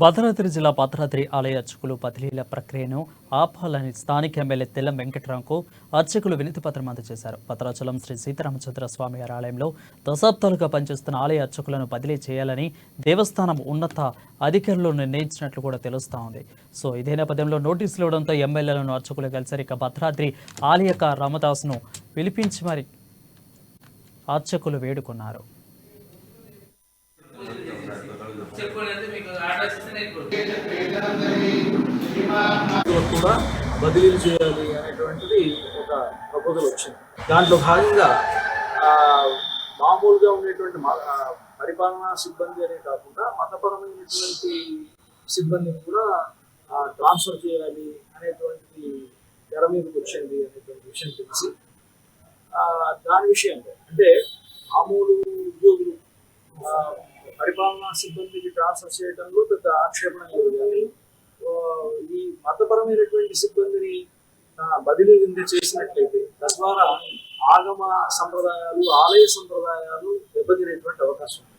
భద్రాద్రి జిల్లా భద్రాద్రి ఆలయ అర్చకులు బదిలీల ప్రక్రియను ఆపాలని స్థానిక ఎమ్మెల్యే తెల్లం వెంకట్రాంకు అర్చకులు వినతిపత్రం అందజేశారు. భద్రాచలం శ్రీ సీతారామచంద్ర స్వామి ఆలయంలో దశాబ్దాలుగా పనిచేస్తున్న ఆలయ అర్చకులను బదిలీ చేయాలని దేవస్థానం ఉన్నత అధికారులు నిర్ణయించినట్లు కూడా తెలుస్తా ఉంది. సో ఇదే నేపథ్యంలో నోటీసులు ఇవ్వడంతో ఎమ్మెల్యేలను అర్చకులు కలిసి భద్రాద్రి ఆలయక రామదాసును పిలిపించి మరి అర్చకులు వేడుకున్నారు. కూడా బదిలీలు చేయాలి అనేటువంటిది ఒక ప్రపోజల్ వచ్చింది. దాంట్లో భాగంగా మామూలుగా ఉండేటువంటి పరిపాలనా సిబ్బంది అనే కాకుండా మతపరమైనటువంటి సిబ్బందిని కూడా ట్రాన్స్ఫర్ చేయాలి అనేటువంటిది తెర మీదకి వచ్చింది అనేటువంటి విషయం తెలిసి దాని విషయంలో అంటే మామూలు ఉద్యోగులు పరిపాలనా సిబ్బందికి ట్రాన్స్ఫర్ చేయడంలో పెద్ద ఆక్షేపణ లేదు. కానీ ఈ మతపరమైనటువంటి సిబ్బందిని బదిలీ కింద చేసినట్లయితే తద్వారా ఆగమ సంప్రదాయాలు, ఆలయ సంప్రదాయాలు దెబ్బతినేటువంటి అవకాశం ఉంది.